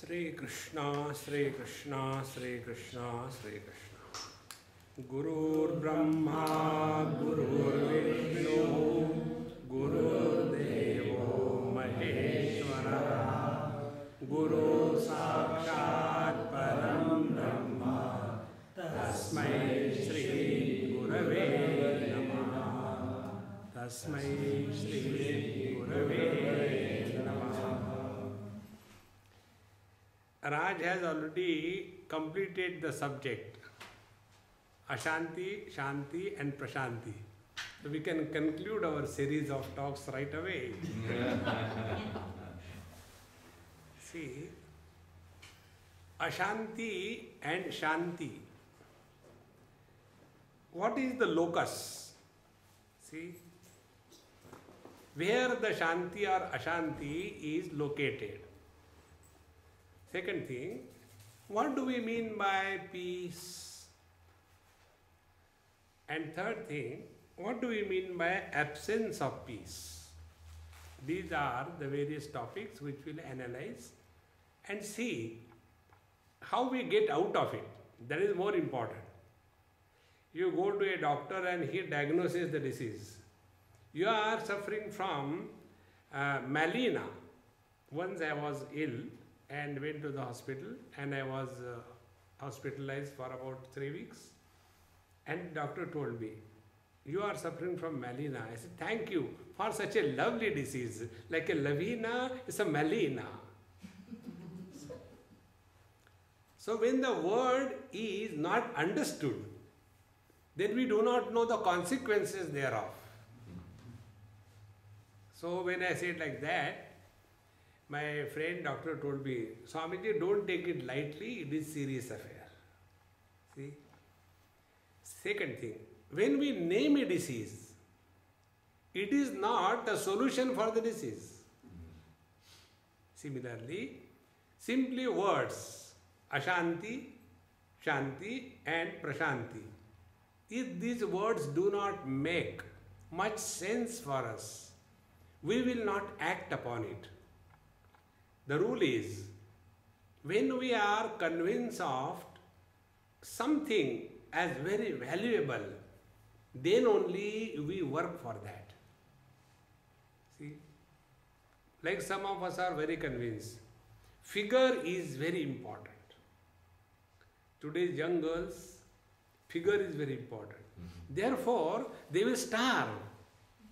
Sri Krishna, Sri Krishna, Sri Krishna, Sri Krishna. Gurur Brahma, Gurur Vishnu, Gurur Devo Maheshwara, Guru Sakshat Param Brahma, Tasmai Shri Gurave Namaha, Tasmai Shri Gurave Namaha. Raj has already completed the subject, Ashanti, Shanti and Prashanti. So we can conclude our series of talks right away. See, Ashanti and Shanti. What is the locus? See, where the Shanti or Ashanti is located. Second thing, what do we mean by peace? And third thing, what do we mean by absence of peace? These are the various topics which we'll analyze and see how we get out of it. That is more important. You go to a doctor and he diagnoses the disease. You are suffering from melena. Once I was ill and went to the hospital and I was hospitalized for about 3 weeks. And doctor told me, you are suffering from melena. I said, thank you for such a lovely disease. Like a lavina, it's a melena. So when the word is not understood, then we do not know the consequences thereof. So when I said like that, my friend doctor told me, Swamiji, don't take it lightly, it is serious affair. See? Second thing, when we name a disease, it is not a solution for the disease. Similarly, simply words, Ashanti, Shanti and Prashanti. If these words do not make much sense for us, we will not act upon it. The rule is, when we are convinced of something as very valuable, then only we work for that. See, like some of us are very convinced, figure is very important. Today's young girls, figure is very important. Therefore, they will starve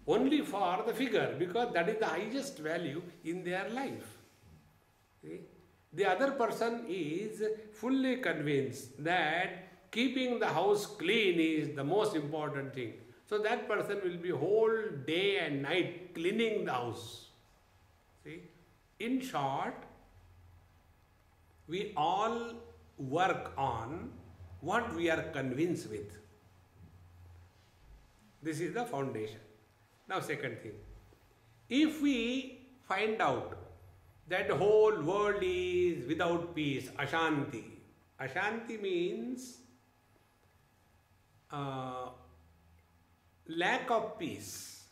only for the figure because that is the highest value in their life. See? The other person is fully convinced that keeping the house clean is the most important thing. So that person will be whole day and night cleaning the house. See? In short, we all work on what we are convinced with. This is the foundation. Now second thing, if we find out that the whole world is without peace, Ashanti. Ashanti means lack of peace.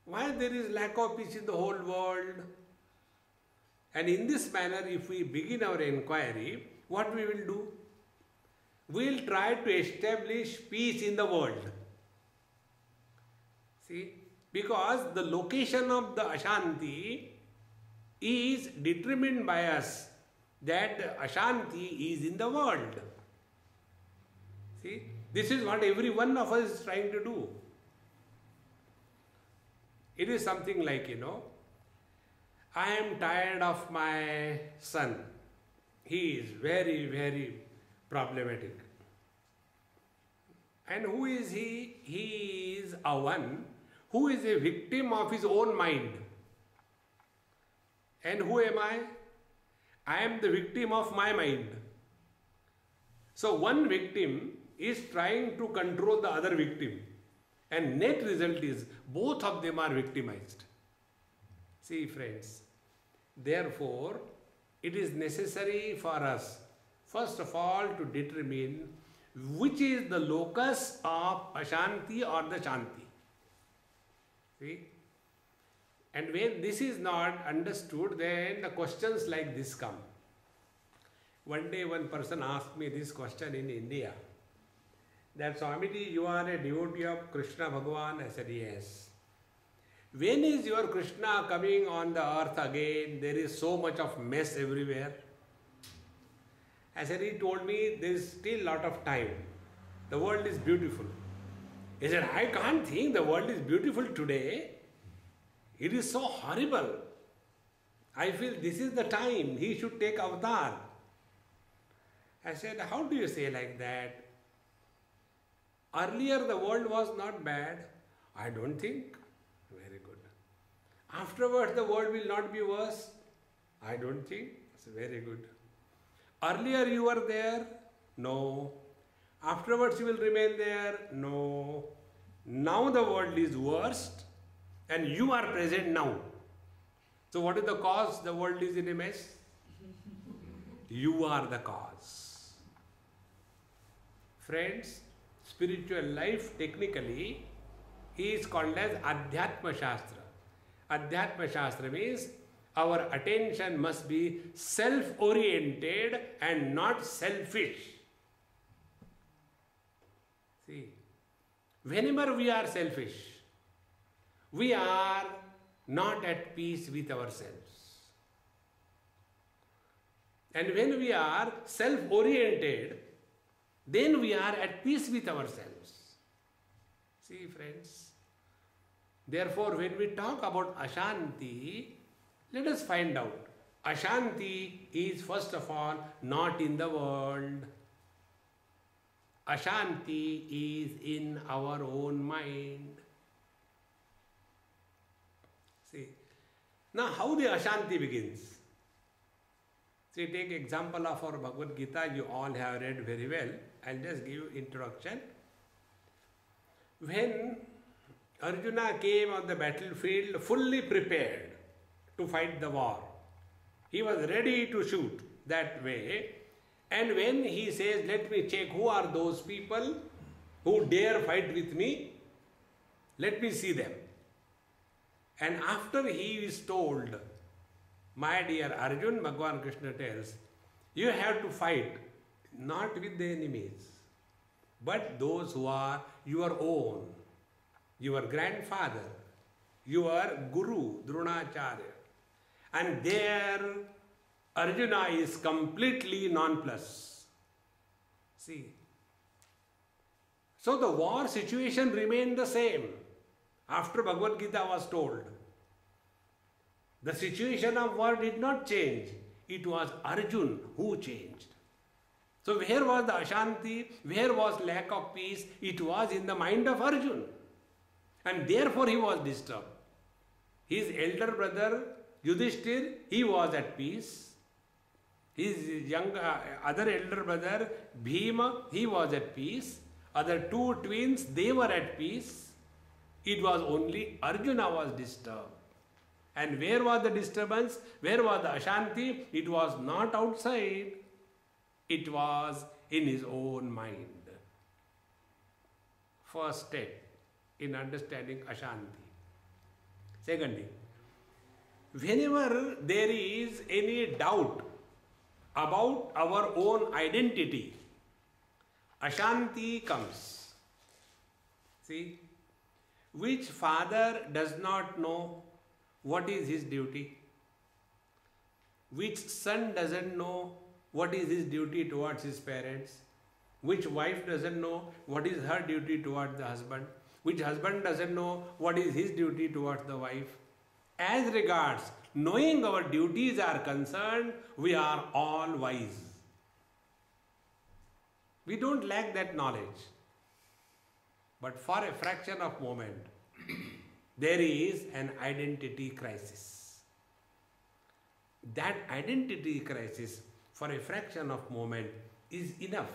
Why there is lack of peace in the whole world? And in this manner, if we begin our inquiry, what we will do? We will try to establish peace in the world. See, because the location of the Ashanti is determined by us, that Ashanti is in the world. See, this is what every one of us is trying to do. It is something like, I am tired of my son. He is very, very problematic. And who is he? He is a one who is a victim of his own mind. And who am I? I am the victim of my mind. So one victim is trying to control the other victim. And net result is both of them are victimized. See friends, therefore it is necessary for us first of all to determine which is the locus of Ashanti or the Shanti. See? And when this is not understood, then the questions like this come. One day one person asked me this question in India, that Swamiji, you are a devotee of Krishna Bhagavan? I said, yes. When is your Krishna coming on the earth again? There is so much of mess everywhere. I said, he told me there is still a lot of time. The world is beautiful. He said, I can't think the world is beautiful today. It is so horrible. I feel this is the time he should take avatar. I said, how do you say like that? Earlier the world was not bad. I don't think. Very good. Afterwards the world will not be worse. I don't think. It's very good. Earlier you were there? No. Afterwards you will remain there? No. Now the world is worst and you are present now. So what is the cause the world is in a mess? You are the cause. Friends, spiritual life technically is called as Adhyatma Shastra. Adhyatma Shastra means our attention must be self-oriented and not selfish. See, whenever we are selfish, we are not at peace with ourselves. And when we are self-oriented, then we are at peace with ourselves. See, friends. Therefore, when we talk about Ashanti, let us find out. Ashanti is first of all not in the world. Ashanti is in our own mind. See, now how the Ashanti begins? See, take example of our Bhagavad Gita, you all have read very well. I'll just give you introduction. When Arjuna came on the battlefield fully prepared to fight the war, he was ready to shoot that way. And when he says, let me check who are those people who dare fight with me, let me see them. And after he is told, my dear Arjun, Bhagavan Krishna tells, you have to fight not with the enemies, but those who are your own, your grandfather, your Guru, Dronacharya. And there Arjuna is completely nonplussed. See. So the war situation remained the same after Bhagavad Gita was told. The situation of war did not change. It was Arjun who changed. So where was the Ashanti? Where was lack of peace? It was in the mind of Arjun. And therefore he was disturbed. His elder brother Yudhishthir, he was at peace. His other elder brother Bhima, he was at peace. Other two twins, they were at peace. It was only Arjuna was disturbed. And where was the disturbance? Where was the Ashanti? It was not outside. It was in his own mind. First step in understanding Ashanti. Secondly, whenever there is any doubt about our own identity, Ashanti comes. See, which father does not know what is his duty? Which son doesn't know what is his duty towards his parents? Which wife doesn't know what is her duty towards the husband? Which husband doesn't know what is his duty towards the wife? As regards knowing our duties are concerned, we are all wise. We don't lack that knowledge. But for a fraction of moment, there is an identity crisis. That identity crisis for a fraction of moment is enough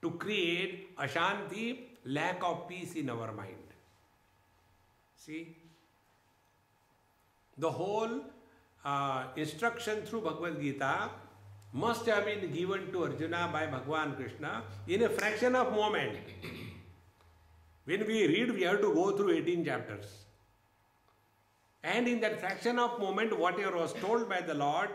to create Ashanti, lack of peace in our mind. See, the whole instruction through Bhagavad Gita must have been given to Arjuna by Bhagavan Krishna in a fraction of moment. When we read, we have to go through 18 chapters. And in that fraction of moment, whatever was told by the Lord